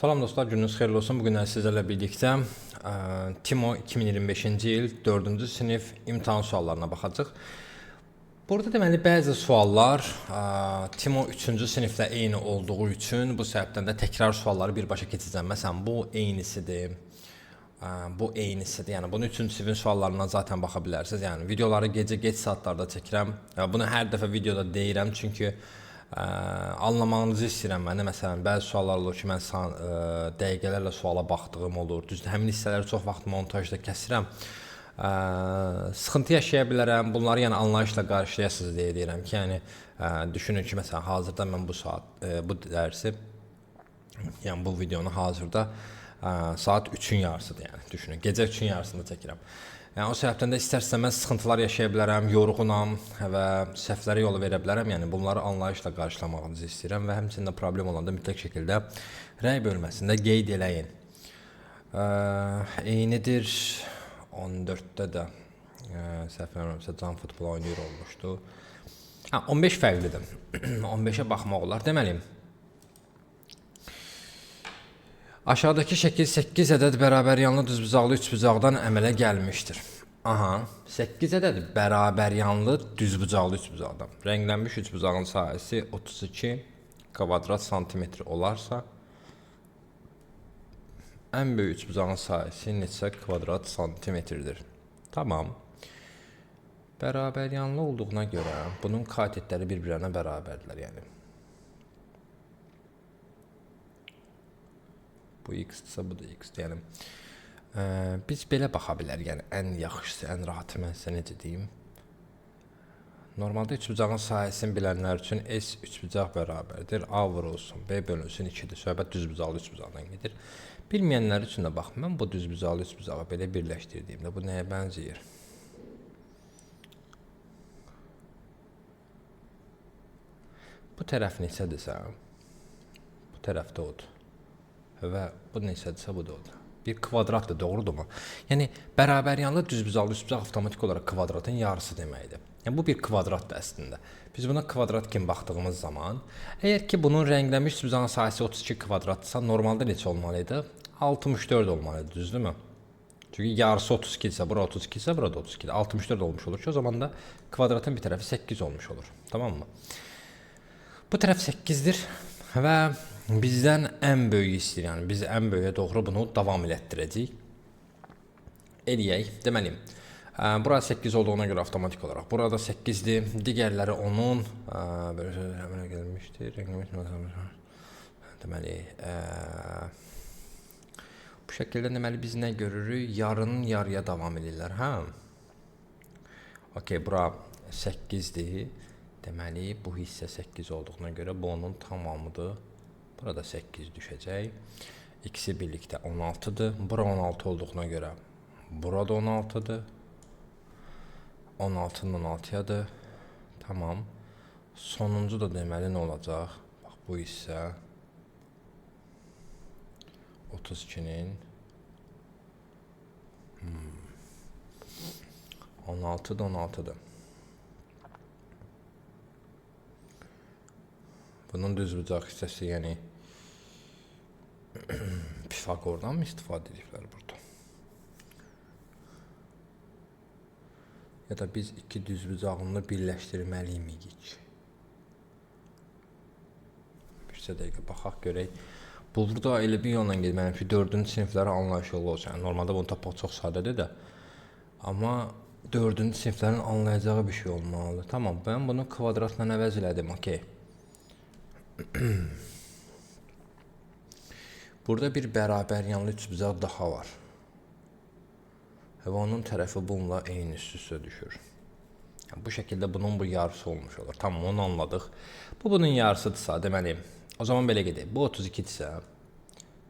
Salam dostlar, gününüz xeyirli olsun. Bugün sizlerle birlikte TİMO 2025-ci il 4-cü sinif imtahan suallarına baxacaq. Burada deməli bəzi suallar TİMO 3-cü siniflə eyni olduğu üçün bu səbəbdən də təkrar sualları birbaşa keçəcəm. Məsələn, bu eynisidir. Bu eynisidir. Yəni bunu 3-cü sinifin suallarından zaten baxa bilərsiniz. Yəni videoları gecə geç saatlarda çəkirəm. Bunu hər dəfə videoda deyirəm çünki anlamağınızı istəyirəm mən də. Məsələn, bəzi suallar olur ki, mən dəqiqələrlə suala baxdığım olur. Düzdür, həmin hissələri çox vaxt montajda kəsirəm. Sıxıntı yaşaya bilərəm. Bunları yəni anlayışla qarşılayasınız deyə deyirəm ki, yəni düşünün ki, məsələn, hazırda mən bu dərsi, yəni bu videonu hazırda saat 3-ün yarısıdır, yəni düşünün. Gecə 3-ün yarısında çəkirəm. Yəni o səbəbdən də istər-istəməz sıxıntılar yaşaya bilərəm, yorğunam və səhvlərə yol verə bilərəm. Yəni bunları anlayışla qarşılamağınızı istəyirəm və həmçinin də problem olanda mütləq şəkildə rəy bölməsində qeyd eləyin. Eynidir 14-də də səhv eləmirəmsə Can futbol oynayır olmuşdu. 15 fərqlidir. 15-ə baxmaq olar. Deməli, aşağıdakı şəkil 8 ədəd bərabəryanlı düzbucaqlı üçbucaqdan əmələ gəlmişdir. 8 ədəd bərabəryanlı düzbucaqlı üçbucaqdan. Rənglənmiş üçbucağın sahəsi 32 kvadrat santimetr olarsa, ən böyük üçbucağın sahəsi neçə kvadrat santimetrdir? Tamam. Bərabəryanlı olduğuna görə bunun katetləri bir-birinə bərabərdirlər, yəni. Bu x-dirsə, bu da x-dir. Yəni, biz belə baxa bilər, yəni ən yaxşısı, ən rahatı mən sizə necə deyim. Normalda üçbucağın sahəsini bilənlər üçün S üçbucaq bərabərdir. A vurulsun, B bölünsün 2-dir. Söhbət düzbucaqlı üçbucaqdan gedir. Bilməyənlər üçün də bax, mən bu düzbucaqlı üçbucağı belə birləşdirdiyimdə bu nəyə bənzəyir? Bu tərəf neçədirsə, bu tərəf də odur. Və bu neçədirsə, bu da odur. Bir kvadratdır, doğrudurmu? Yəni, bərabəryanlı düzbucaqlı üçbucaq avtomatik olaraq kvadratın yarısı deməkdir. Yəni, bu bir kvadratdır əslində. Biz buna kvadrat kimi baxdığımız zaman, əgər ki, bunun rənglənmiş üçbucağın sahəsi 32 kvadratdırsa, normalda neçə olmalıydı? 64 olmalıydı, düzdürmü? Çünki yarısı 32-dirsə, bura 32-dirsə, burada 32-dir. 64 olmuş olur ki, o zaman da kvadratın bir tərəfi 8 olmuş olur. Tamam mı? Bu tərəf 8-dir və bizdən ən böyük istəyir, yəni biz ən böyüyə doğru bunu davam elətdirəcəyik. Eləyək. Deməli, burada 8 olduğuna görə avtomatik olaraq burada 8-dir. Digərləri onun belə gəlmişdir. Deməli, bu şəkildə deməli biz nə görürük? Yarının yarıya davam edirlər, hə? Okey, bura 8-dir. Deməli, bu hissə 8 olduğuna görə bu onun tamamıdır. Burada 8 düşəcək. İkisi birlikdə 16-dır. Bura 16 olduğuna görə burada 16-dır. 16-nın 16-yadır. Tamam. Sonuncu da deməli nə olacaq? Bax, bu hissə 32-nin 16-da 16-dır. Bunun düzbucaq hissəsi, yəni Pifaqordan mı istifadə ediblər burada? Ya da biz iki düzbucağını birləşdirməliyik. Bir dəqiqə baxaq görək. Burada elə bir yolla getməliyəm ki, 4-cü siniflərə anlayışlı olsun. Yəni, normalda bunu tapmaq çox sadədir də. Amma 4-cü siniflərin anlayacağı bir şey olmalıdır. Tamam, ben bunu kvadratla əvəz elədim, okey. Burada bir bərabəryanlı üçbucaq daha var. Və onun tərəfi bununla eyni üst-üstə düşür. Yəni, bu şəkildə bunun bu yarısı olmuş olur. Tamam, onu anladıq. Bu bunun yarısıdırsa, deməli, o zaman belə gedək. Bu 32-dirsə,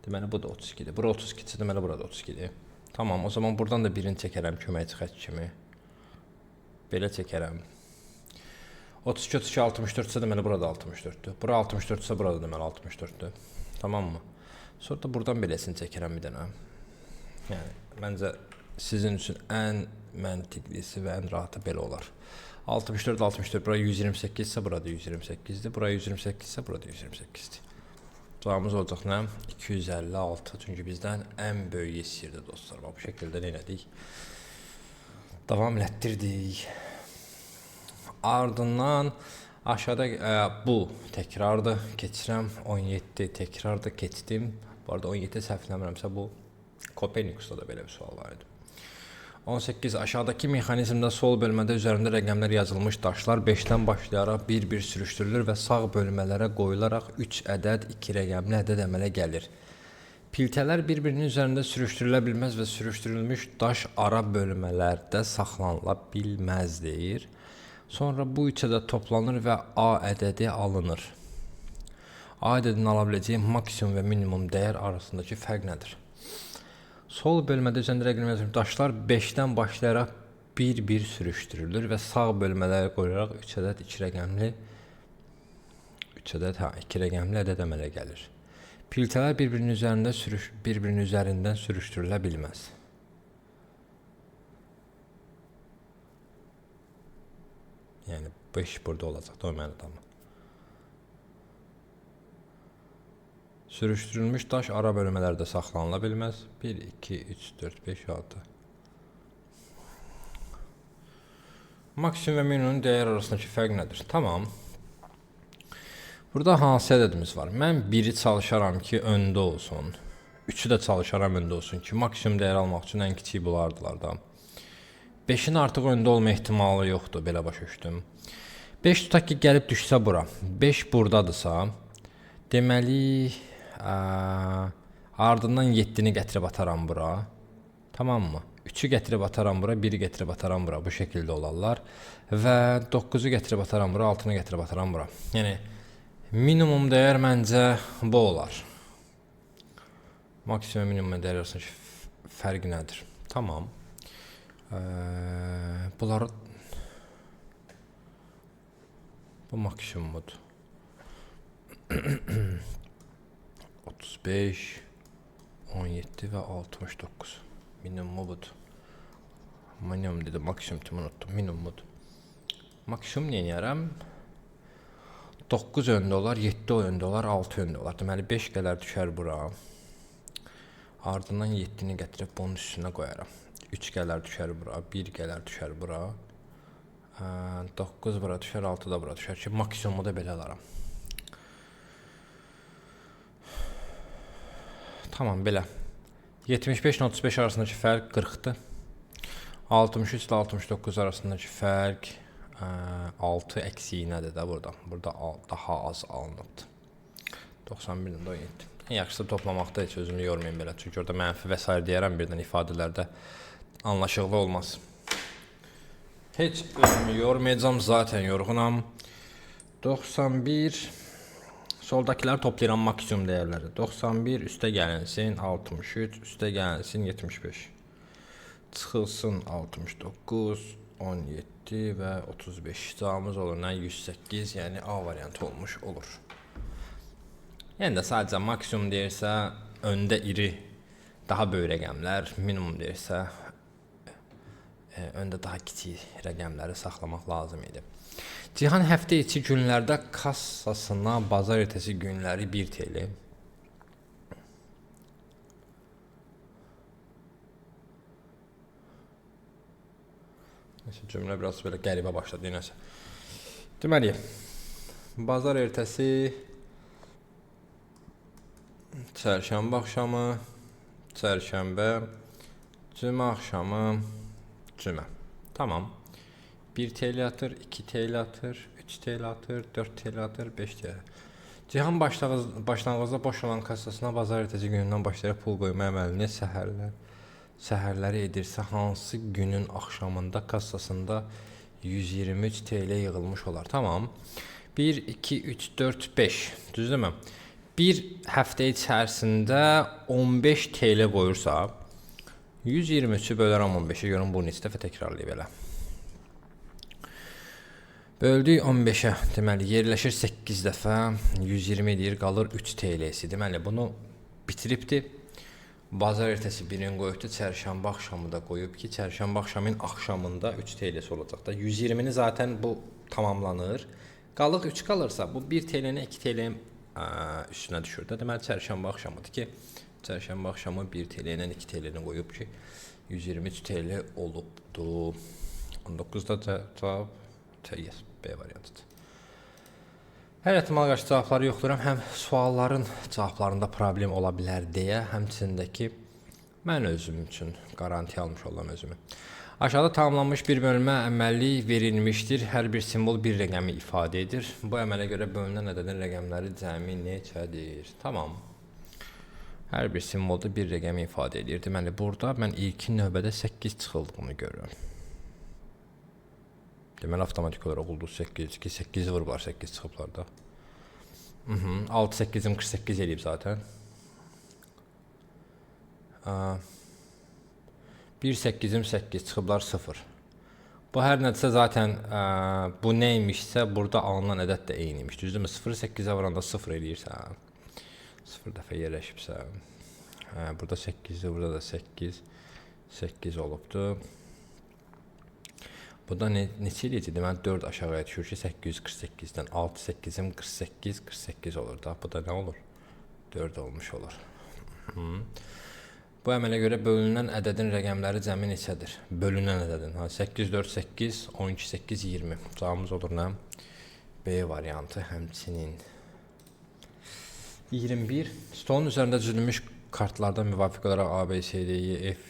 deməli, bu da 32-dir. Bura 32-dirsə, deməli, burada 32-dir. Tamam, o zaman buradan da birini çəkərəm köməkçi xətt kimi. Belə çəkərəm. 32, 32, 64-sə deməli burada 64-dür. Bura 64-sə burada deməli 64-dür. Tamam mı? Sonra da buradan beləsini çəkərəm bir dənə. Yəni, məncə sizin üçün ən məntiqlisi və ən rahatı belə olar. 64, 64, bura 128 ise burada 128'dir. Buraya 128 ise burada 128'dir. Cavabımız olacaq nə? 256. Çünki bizdən ən böyüyü istəyirdi dostlar. Bu şəkildə nə elədik? Davam etdirdik. Ardından aşağıda bu təkrardır. Keçirəm. 17 təkrardır. Keçdim. Bu arada 17 səhv eləmirəmsə bu Kopernikusda da belə bir sual var idi. 18. Aşağıdakı mexanizmdə sol bölmədə üzərində rəqəmlər yazılmış daşlar 5-dən başlayaraq bir-bir sürüşdürülür və sağ bölmələrə qoyularaq 3 ədəd 2 rəqəmli ədəd əmələ gəlir. Piltələr bir-birinin üzərində sürüşdürülə bilməz və sürüşdürülmüş daş ara bölmələrdə saxlanıla bilməz deyir. Sonra bu 3 ədəd toplanır və A ədədi alınır. A ədədinin ala biləcəyi maksimum və minimum dəyər arasındakı fərq nədir? Sol bölmədə üzərində rəqəmlər yazılmış daşlar 5-dən başlayaraq bir-bir sürüşdürülür və sağ bölmələrə qoyularaq 3 ədəd 2 rəqəmli 2 rəqəmli ədəd əmələ gəlir. Piltələr bir-birinin üzərindən sürüşdürülə bilməz. Yəni 5 burada olacaq da o mənada. Sürüşdürülmüş daş ara bölmələrdə saxlanıla bilməz. 1, 2, 3, 4, 5, 6. Maksimum və minimum dəyər arasındakı fərq nədir? Tamam. Burada hansı ədədimiz var? Mən 1-i çalışaram ki, öndə olsun. 3-ü də çalışaram öndə olsun ki, maksimum dəyər almaq üçün ən kiçik bulardılar da. 5-in artıq öndə olma ehtimalı yoxdur, belə başa düşdüm. 5 tutaq ki, gəlib düşsə bura. 5 buradadırsa, deməli, ardından 7-ni gətirib ataram bura. Tamam mı? 3-ü gətirib ataram bura, 1-i gətirib ataram bura. Bu şəkildə olarlar. Və 9-u gətirib ataram bura, 6-nı gətirib ataram bura. Yəni, minimum dəyər məncə bu olar. Maksimum minimum dəyər arasındakı fərq nədir? Tamam. Bunlar bu maksimumdur. 35, 17 və 69. Minimumu budur. Minimum dedim, maksimum unuttum. Minimumudur. Maksimum nə edərəm? 9 öndə olar, 7 öndə olar, 6 öndə olar. Deməli 5 gələr düşər bura. Ardından 7-ni gətirib bunun üstünə qoyaram. 3 gələr düşər bura, 1 gələr düşər bura. 9 bura düşər, 6 da bura düşər ki, maksimumu da belə alaram. Tamam, belə. 75 ilə 35 arasındakı fərq 40-dır. 63 ilə 69 arasındakı fərq 6 əksiyinədir də burada. Burada daha az alınıbdır. 91 ilə 17. Ən yaxşısı toplamaqda heç özümü yormayayım belə. Çünki orada mənfi və s. deyərəm birdən ifadələrdə anlaşıqlı olmaz. Heç özümü yormayacağım, zaten yorğunam. 91... Soldakıları toplayıram maksimum dəyərləri. 91 üstə gəlinsin 63, üstə gəlinsin 75. Çıxılsın 69, 17 və 35. Cavabımız olur nə? 108, yəni A variantı olmuş olur. Yəni də sadəcə maksimum deyirsə, öndə iri, daha böyük rəqəmlər, minimum deyirsə, öndə daha kiçik rəqəmləri saxlamaq lazım idi. Cihan həftə içi günlərdə kassasına bazar ertəsi günləri 1 TL. Nəsə cümlə biraz belə qəribə başladı nəsə. Deməli, bazar ertəsi çərşənbə axşamı, çərşənbə, cümə axşamı, cümə. Tamam. 1 TL atır, 2 TL atır, 3 TL atır, 4 TL atır, 5 TL. Cihan başlanğıcda boş olan kassasına bazar ertəsi günündən başlayaraq pul qoyma əməlini səhərləri edirsə, hansı günün axşamında kassasında 123 TL yığılmış olar? Tamam. 1, 2, 3, 4, 5. Düzdürmü? Bir həftə içərisində 15 TL qoyursa, 123-ü bölərəm 15-ə, görün bunu neçə dəfə təkrarlayıb elə. Böldük 15-ə, deməli yerləşir 8 dəfə, 120 edir, qalır 3 TL-si. Deməli bunu bitiribdir. Bazar ertəsi birini qoyubdur, çərşənbə axşamı da qoyub ki, çərşənbə axşamın axşamında 3 TL-si olacaq da. 120-ni zaten bu tamamlanır. Qalıq 3 qalırsa, bu 1 TL-nə 2 TL üstünə düşür də. Deməli çərşənbə axşamıdır ki, çərşənbə axşamı 1 TL ilə 2 TL-ni qoyub ki, 123 TL olubdu. 19-da cavab yes, B variantıdır. Hər ehtimala qarşı cavabları yoxlayıram. Həm sualların cavablarında problem ola bilər deyə, həmçində ki, mən özüm üçün garanti almış olam özümü. Aşağıda tamamlanmış bir bölmə əməli verilmişdir. Hər bir simvol bir rəqəmi ifadə edir. Bu əmələ görə bölünən ədədin rəqəmləri cəmi neçədir? Tamam. Hər bir simvolda bir rəqəmi ifadə edir. Deməli, burada mən ilkin növbədə 8 çıxıldığını görürəm. Deməli, avtomatik olaraq oldu 8, ki 8 vurublar, 8 çıxıblar da. 6, 8'im 48 eləyib zaten. 1, 8'im 8 çıxıblar 0. Bu hər nədirsə zaten bu neymişsə burada alınan ədəd də eyniymiş. Düzdürmü? 0, 8'ə vuranda 0 eləyirsən. 0 dəfə yerləşibsən. Burada 8'dir, burada da 8. 8 olubdur. Bu da neçə eləyəcək? Deməli 4 aşağıya düşür ki 848-dən 6, 8'im 48, 48 olur da. Bu da nə olur? 4 olmuş olur. Bu əmələ görə bölünən ədədin rəqəmləri cəmi neçədir? Bölünən ədədin. 8, 4, 8, 12, 8, 20. Cavabımız olur nə? B variantı həmçinin. 21. Stolun üzərində düzülmüş kartlardan müvafiq olaraq A, B, C, D, E, F,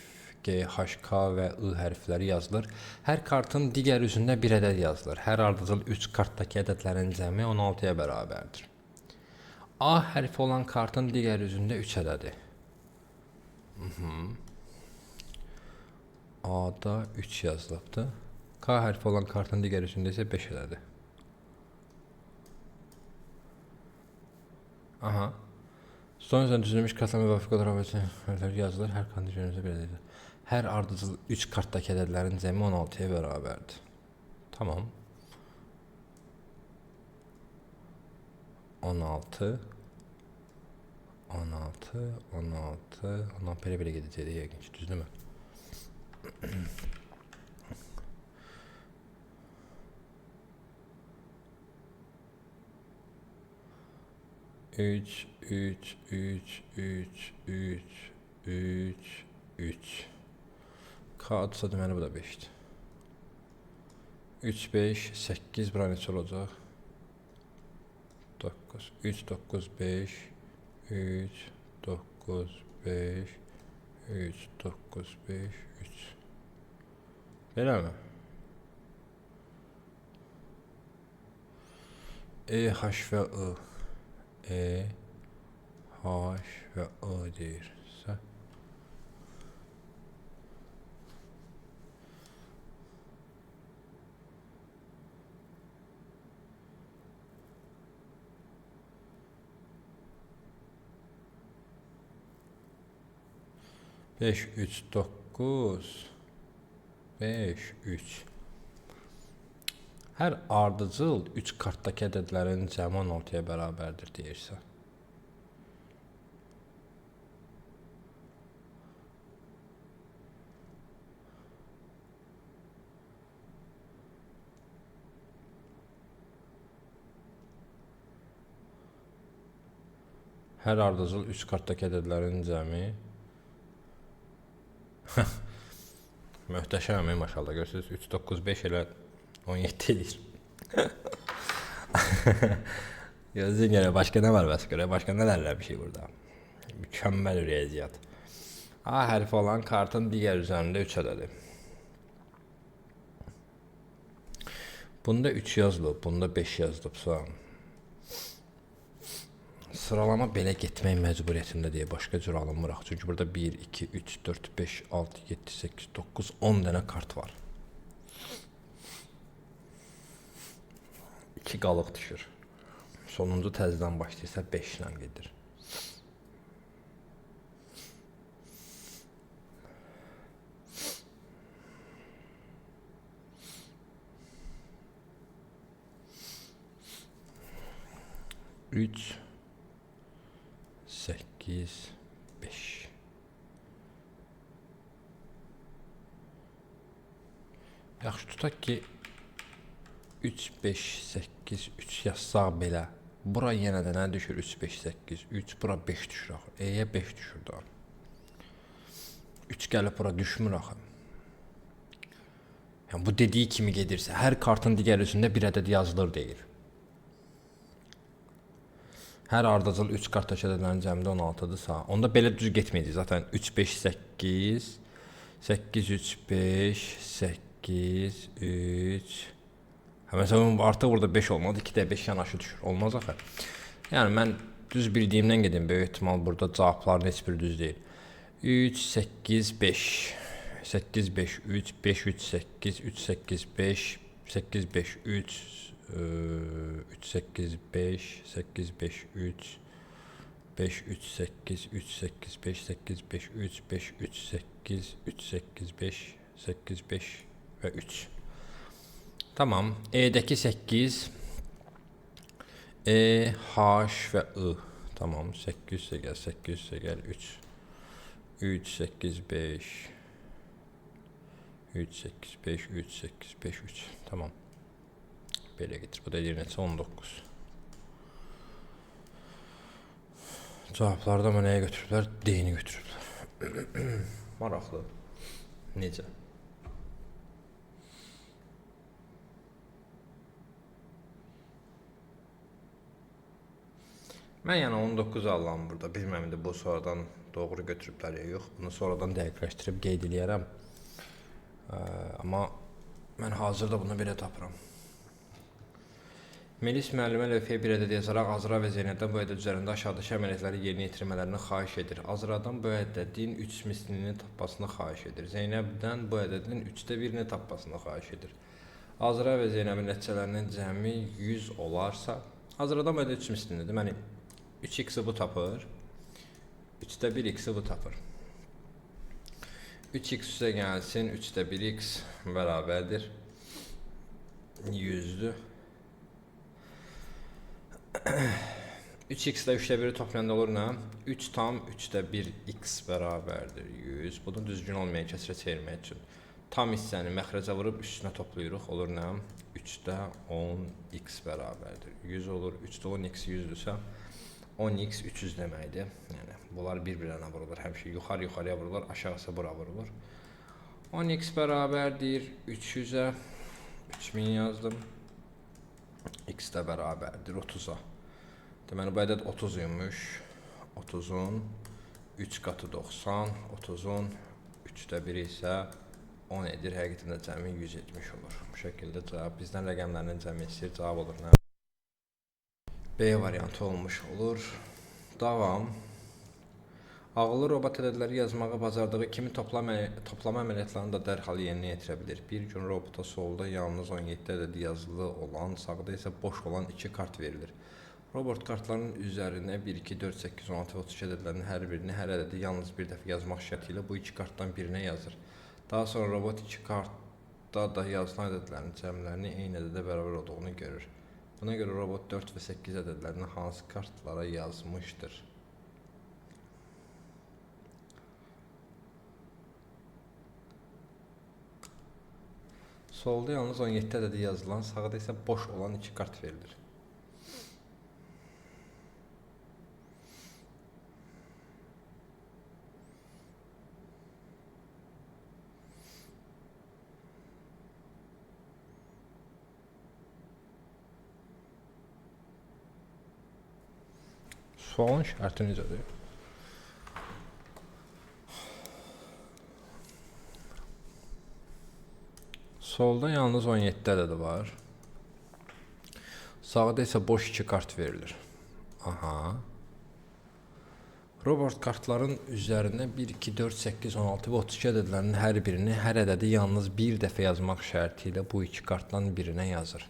G, H, K və I hərfləri yazılır. Hər kartın digər üzündə bir ədəd yazılır. Hər ardıcıl 3 kartdakı ədədlərin cəmi 16-ya bərabərdir. A hərfi olan kartın digər üzündə 3 ədədi. A-da 3 yazılıbdır. K hərfi olan kartın digər üzündə isə 5 ədədi. Aha. Son üzərində düzülmüş kartla müvafiq olaraq hərflər yazılır. Hər kartın digər üzündə bir ədədi. Hər ardıcıl 3 kartdakı ədədlərin cəmi 16-ya bərabərdir. Tamam. 16 belə gedəcək yəqin ki, düzdürmü? 3 K adsa deməli bu da 5'dir. 3, 5, 8 bura neçə olacaq? 9, 3, 9, 5, 3, 9, 5, 3, 9, 5, 3. Belə mi? E, H və I. E, H və I deyirsə. Beş, 3, 9, 5, 3. Hər ardıcıl 3 kartdakı ədədlərin cəmi 16-ya bərabərdir deyirsə. Hər ardıcıl 3 kartdakı ədədlərin cəmi möhtəşəm, maşallah, görürsünüz. 3, 9, 5 elə 17 edir. Gözün görə başqa nə var bəs görə? Başqa nələrlə bir şey burada? Mükəmməl riyaziyyat. A hərfi olan kartın digər üzərində 3 ədədi. Bunda 3 yazılıb, bunda 5 yazılıbsa, sıralama belə getmək məcburiyyətində deyə başqa cür alınmıraq. Çünki burada 1, 2, 3, 4, 5, 6, 7, 8, 9, 10 dənə kart var. 2 qalıq düşür. Sonuncu təzədən başlayırsa 5 ilə gedir. Üç, 8, 5. Yaxşı, tutaq ki 3, 5, 8, 3 yazsaq belə Bura yenə də nə düşür? 3, 5, 8, 3. Bura 5 düşür axı. E-yə 5 düşür da. 3 gəlib bura düşmür axı. Yəni bu dediyi kimi gedirsə, hər kartın digər üzündə bir ədəd yazılır deyir. Hər ardıcıl 3 kart ədədlərinin cəmində 16-dırsa, onda belə düz getməyəcək. Zaten 3, 5, 8, 8, 3, 5, 8, 3. Məsələn, artıq burada 5 olmadı, 2-də 5 yanaşı düşür. Olmaz axı. Yəni mən düz bildiyimdən gedim, böyük ehtimal burada cavabların heç biri düz deyil. 3, 8, 5. 8, 5, 3, 5, 3, 8, 3, 8, 5, 8, 5, 3, 3, 8, 5, 8, 5, 3, 5, 3, 8, 3, 8, 5, 8, 5, 3, 5, 3, 8, 3, 8, 5, 8, 5 və 3. Tamam. E'dəki 8, E, H və I. Tamam. 800 gəl, 800 gəl, 3. 3, 8, 5. 3, 8, 5, 3, 8, 5, 3. Tamam. Belə getir. Bu da deyir neçə? 19. Cavablarda mı nəyə götürüblər? D-ni götürüblər. Maraqlı. Necə? Mən yəni 19 alıram burada. Bilməm indi bu sonradan doğru götürüblər ya yox. Bunu sonradan dəqiqləşdirib qeyd eləyərəm. Amma mən hazırda bunu belə tapıram. Melis müəllimə lövhəyə bir ədəd yazaraq Azra və Zeynəbdən bu ədəd üzərində aşağıdakı əməliyyatları yerinə yetirmələrini xahiş edir. Azradan bu ədədin 3 mislini tapmasını xahiş edir. Zeynəbdən bu ədədin 3də 1-ni tapmasını xahiş edir. Azra və Zeynəbin nəticələrinin cəmi 100 olarsa, Azradan bu ədəd 3 mislidir. Deməli, 3x-i bu tapır, 3də 1x-i bu tapır. 3x üstə gəlsin, 3də 1x bərabərdir 100-dür. 3x ilə 3də 1-i toplayanda olur nə? 3 tam 3də 1x bərabərdir 100. Bunu düzgün olmayan kəsrə çevirmək üçün tam hissəni məxrəcə vurub üstünə toplayırıq. Olur nə? 3də 10x bərabərdir 100 olur. 3də 10x 100-dürsə 10x 300 deməkdir. Yəni bunlar bir-birinə vurulur. Həmişə yuxarıya vurulur, aşağısı bura vurulur. 10x bərabərdir 300-ə 3000 yazdım. X də bərabərdir 30-a. Deməli bu ədəd 30 imiş. 30-un 3 qatı 90, 30-un 3də 1 isə 10 edir. Həqiqətən də cəmi 170 olur. Bu şəkildə cavab bizdən rəqəmlərinin cəmi istəyir. Cavab olur nə? B variantı olmuş olur. Davam. Ağıllı robot ədədləri yazmağı bacardığı kimi toplama əməliyyatlarını da dərhal yerinə yetirə bilir. Bir gün robota solda yalnız 17 ədədi yazılı olan, sağda isə boş olan 2 kart verilir. Robot kartlarının üzərinə 1, 2, 4, 8, 16 və 32 ədədlərinin hər birini, hər ədədi yalnız bir dəfə yazmaq şərti ilə bu 2 kartdan birinə yazır. Daha sonra robot 2 kartda da yazılan ədədlərin cəmlərini eyni ədədə bərabər olduğunu görür. Buna görə robot 4 və 8 ədədlərini hansı kartlara yazmışdır? Solda yalnız 17 ədədi yazılan, sağda isə boş olan 2 kart verilir. Sualın şərti necədir? Solda yalnız 17 ədədi var. Sağda isə boş 2 kart verilir. Aha. Robot kartların üzərinə 1, 2, 4, 8, 16 və 32 ədədlərinin hər birini, hər ədədi yalnız bir dəfə yazmaq şərti ilə bu 2 kartdan birinə yazır.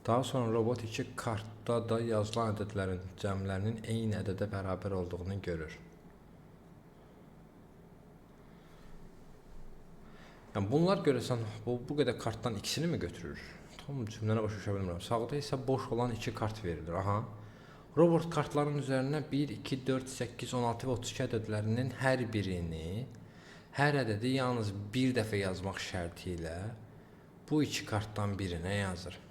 Daha sonra robot 2 kartda da yazılan ədədlərin cəmlərinin eyni ədədə bərabər olduğunu görür. Yəni bunlar görəsən bu qədər kartdan ikisini mi götürür? Tam cümləni başa düşə bilmirəm. Sağda isə boş olan 2 kart verilir. Aha. Robot kartların üzərinə 1, 2, 4, 8, 16 və 32 ədədlərinin hər Hər ədədi yalnız bir dəfə yazmaq şərti ilə bu iki kartdan birinə yazır.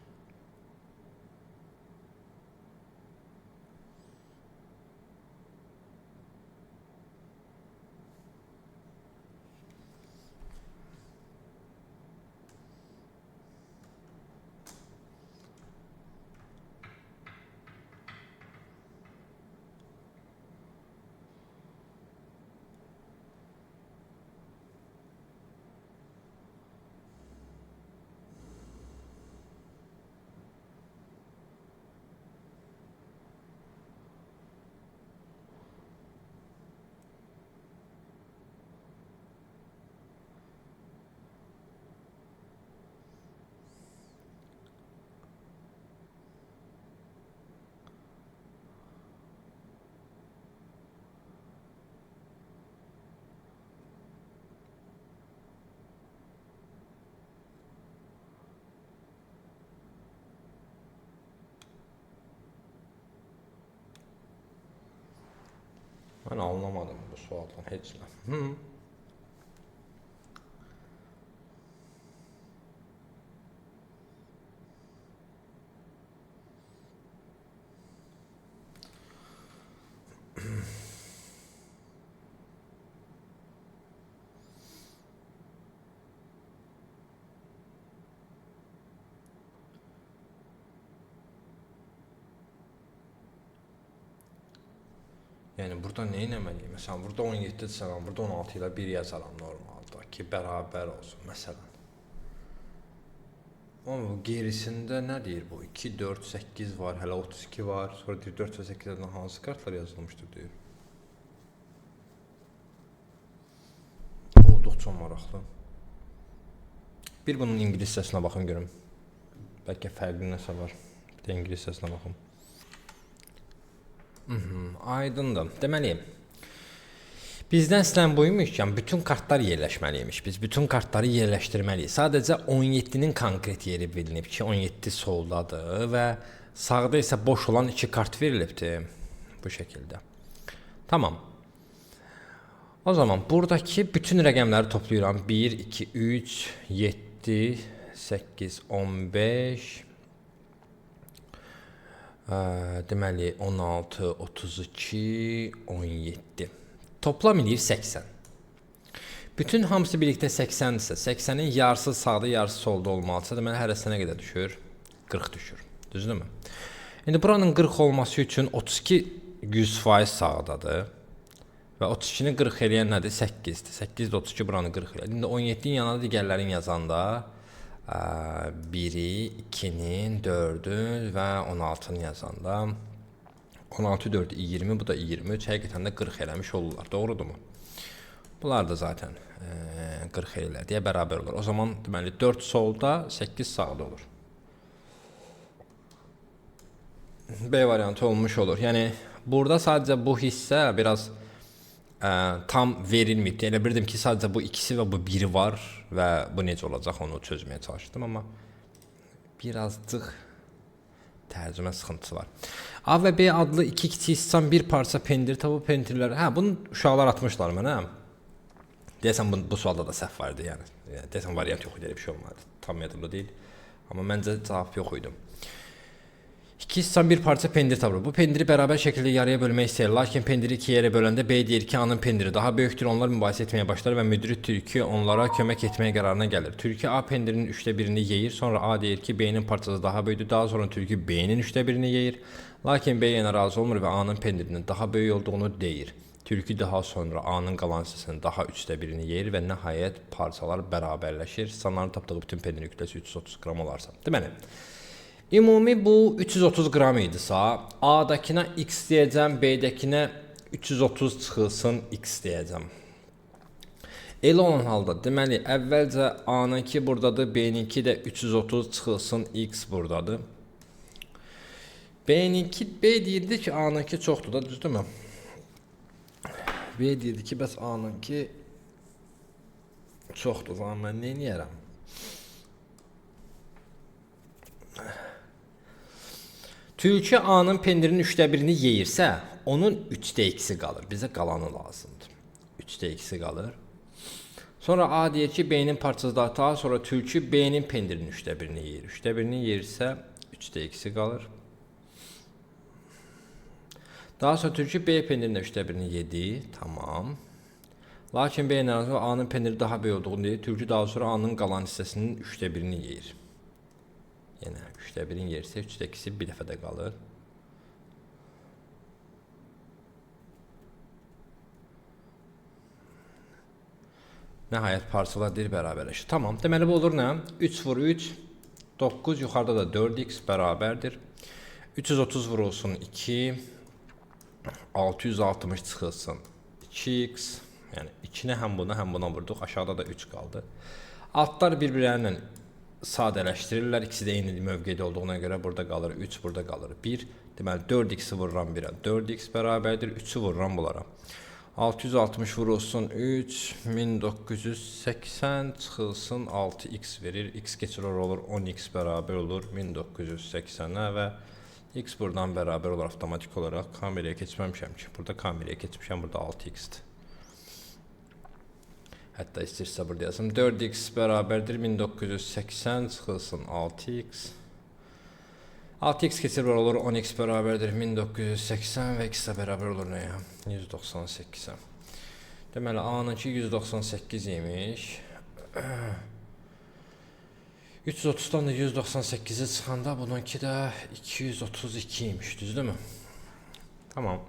Mən anlamadım bu sualdan heç nə. Yəni burada nə etməliyəm? Məsələn, burada 17 desəm, burada 16 ilə 1 yazaram normalda ki, bərabər olsun məsələn. Amma bu gerisində nə deyir bu? 2, 4, 8 var, hələ 32 var. Sonra deyir 4 və 8-dən hansı kartlar yazılmışdır deyir. Olduqca maraqlı. Bir bunun ingilis səsinə baxın görüm. Bəlkə fərqli nəsə var. Bir də ingilis səsinə baxın. Aydındır. Deməli, bizdən istənilən buymuş ki, bütün kartlar yerləşməliymiş. Biz bütün kartları yerləşdirməliyik. Sadəcə 17-nin konkret yeri bilinib ki, 17 soldadır və sağda isə boş olan 2 kart verilibdir. Bu şəkildə. Tamam. O zaman buradakı bütün rəqəmləri toplayıram. 1, 2, 3, 7, 8, 15... deməli 16, 32, 17. Toplam eləyir 80. Bütün hamısı birlikdə 80-dirsə, 80-in yarısı sağda, yarısı solda olmalıdırsa, deməli hərəsinə nə qədər düşür? 40 düşür. Düzdürmü? İndi buranın 40 olması üçün 32 100% sağdadır. Və 32-ni 40 eləyən nədir? 8-dir. 8 də 32 buranı 40 eləyir. İndi 17-nin yanına digərlərin yazanda 1-i, 2-nin, 4-ün və 16-nın yazanda 16, 4, 20, bu da 23, həqiqətən də 40 eləmiş olurlar, doğrudurmu? Bunlar da zaten 40 eləyirlər deyə bərabər olur. O zaman deməli 4 solda, 8 sağda olur. B variantı olmuş olur. Yəni burada sadəcə bu hissə biraz tam verilməyib. Elə bilirdim ki, sadəcə bu ikisi və bu biri var və bu necə olacaq onu çözməyə çalışdım, amma birazcıq tərcümə sıxıntısı var. A və B adlı iki kiçik hissən bir parça pendir, bu pendirlər, bunu uşaqlar atmışlar mənə. Deyəsən bu sualda da səhv vardı, yəni. Deyəsən variant yox idi, elə bir şey olmadı. Tam yadımda deyil, amma məncə cavab yox idi. İki hissən bir parça pendir tapılır. Bu pendiri bərabər şəkildə yarıya bölmək istəyir. Lakin pendiri iki yerə böləndə B deyir ki, A'nın pendiri daha böyükdür. Onlar mübahisə etməyə başlar və müdiri Tülkü onlara kömək etməyə qərarına gəlir. Tülkü A pendirinin 3/1-ni yeyir. Sonra A deyir ki, B'nin parçası daha böyükdür. Daha sonra Tülkü B'nin 3/1-ni yeyir. Lakin B yenə razı olmur və A'nın pendirinin daha böyük olduğunu deyir. Tülkü daha sonra A'nın qalan hissəsinin daha 3/1-ni yeyir və nəhayət parçalar bərabərləşir. Sanların tapdığı bütün pendirin kütləsi 330 qram olarsa. Deməli, ümumi bu 330 qram idisə, A'dakına x deyəcəm, B'dəkinə 330 çıxılsın x deyəcəm. Elə olan halda, deməli, əvvəlcə A'nınki buradadır, B'ninki də 330 çıxılsın x buradadır. B'ninki, B deyirdi ki, A'nınki çoxdur da, düzdürmü? B deyirdi ki, bəs A'nınki çoxdur, zaman mən nə eləyərəm? Tülkü A'nın pendirinin 3/1-ni yeyirsə, onun 3/2-si qalır. Bizə qalanı lazımdır. 3/2-si qalır. Sonra A deyir ki, B-nin parçası daha sonra tülkü B-nin pendirinin 1/3-ni yeyir. 1/3-ni yeyirsə 3-də x qalır. Daha sonra tülkü B pendirinin 3/3-ni yedi. Tamam. Lakin B ilə A-nın pendiri daha böyük olduğunu deyir. Tülkü daha sonra A-nın qalan hissəsinin 3/1-ni yeyir. Yəni 3/1-ni yersə 3-də x bir dəfə də qalır. Nəhayət parçalar deyir bərabərləşir. Tamam. Deməli bu olur nə? 3 vur 3 9, yuxarıda da 4x bərabərdir. 330 vurulsun 2, 660 çıxılsın 2x. Yəni 2-ni həm buna vurduq. Aşağıda da 3 qaldı. Altlar bir-birlərindən sadələşdirirlər. İkisi də eyni mövqedə olduğuna görə burada qalır 3, burada qalır 1. Deməli 4x-i vururam 1-ə. 4x bərabərdir. 3-ü vururam bunlara. 660 vurulsun 3, 1980 çıxılsın 6x verir. X keçirər olur 10x bərabər olur 1980-ə və x buradan bərabər olur avtomatik olaraq. Kameraya keçməmişəm ki. Burada kameraya keçmişəm. Burada 6x-dir. Hətta istəyirsə burada yazım. 4x bərabərdir 1980 çıxılsın 6x. 6x keçirər olur 10x bərabərdir 1980 və x-ə bərabər olur nəyə? 198-ə. Deməli A-nınki 198 imiş. 330-dan da 198-i çıxanda bununki də 232 imiş, düzdürmü? Tamam.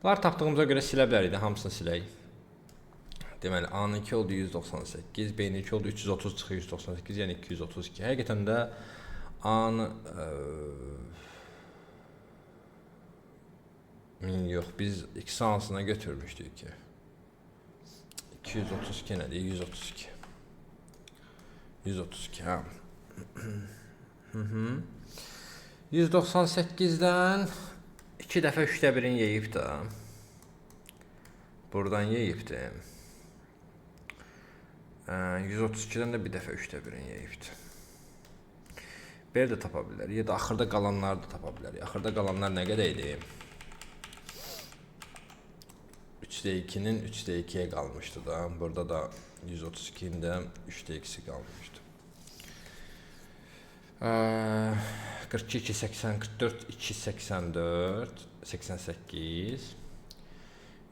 Bunlar tapdığımıza görə silə bilərik də, hamısını silək. Deməli A-nınki oldu 198, B-ninki oldu 330 çıxır 198, yəni 232. Həqiqətən də A-nı yox, biz x hansına götürmüşdük ki? 232 nədir? 132. 132, hə. 198-dən 2 dəfə 3/1-ni yeyib də. Buradan yeyibdir. 132-dən də bir dəfə 3/1-ni yeyibdir. Belə də tapa bilər. Ya da axırda qalanları da tapa bilər. Axırda qalanlar nə qədər idi? 3/2-nin 3/2-yə qalmışdı da. Burada da 132-nin də 3/2-si qalmışdı. 42, 80, 44, 2, 84, 88.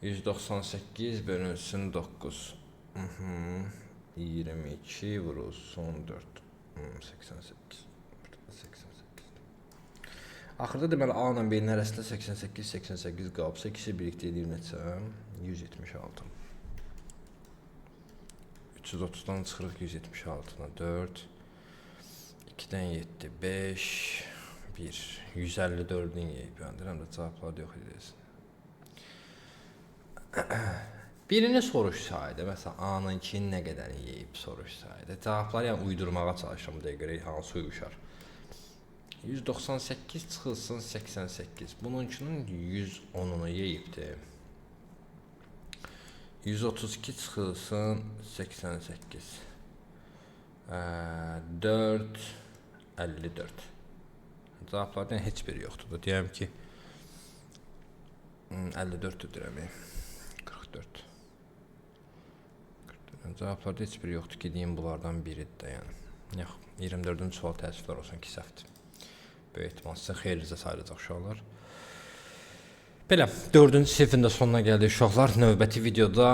198 bölünsün 9. 22 vurulsun 4. 88. 88. Axırda deməli A ilə B-nin arasında 88 qalıbsa, ikisi birlikdə edir neçə? 176. 330-dan çıxırıq 176-na 4. 2-dən 7, 5, 1. 154-ün yeyib. Yəni deyirəm də cavablar yox edilsin. Birini soruşsaydı, məsələn A-nınki nə qədər yeyib soruşsaydı, cavabları yəni uydurmağa çalışıram deyə görə hansı uyuşar. 198 çıxılsın 88. Bununkinin 110-unu yeyibdir. 132 çıxılsın 88. 4, 54. Cavablardan heç biri yoxdur. Deyəm ki 54-dür deyirəm. 44. Cavablarda heç biri yoxdur ki, deyim bunlardan biridir də yəni. Yox, 24-cü sual təəssüflər olsun ki, səhvdir. Böyük ehtimal sizə xeyrinizə sayılacaq uşaqlar. Belə, 4-cü sinifin də sonuna gəldik uşaqlar. Növbəti videoda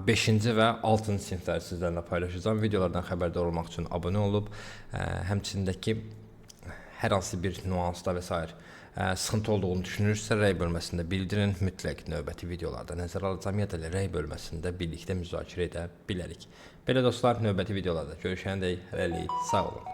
5-ci və 6-cı sinifləri sizlərlə paylaşacağım. Videolardan xəbərdar olmaq üçün abunə olub, həmçindəki hər hansı bir nüansda və s. Sıxıntı olduğunu düşünürsə, rəy bölməsində bildirin. Mütləq növbəti videolarda nəzərə alacağım ya da rəy bölməsində birlikdə müzakirə edə bilərik. Belə dostlar, növbəti videolarda görüşəndək hələlik sağ olun.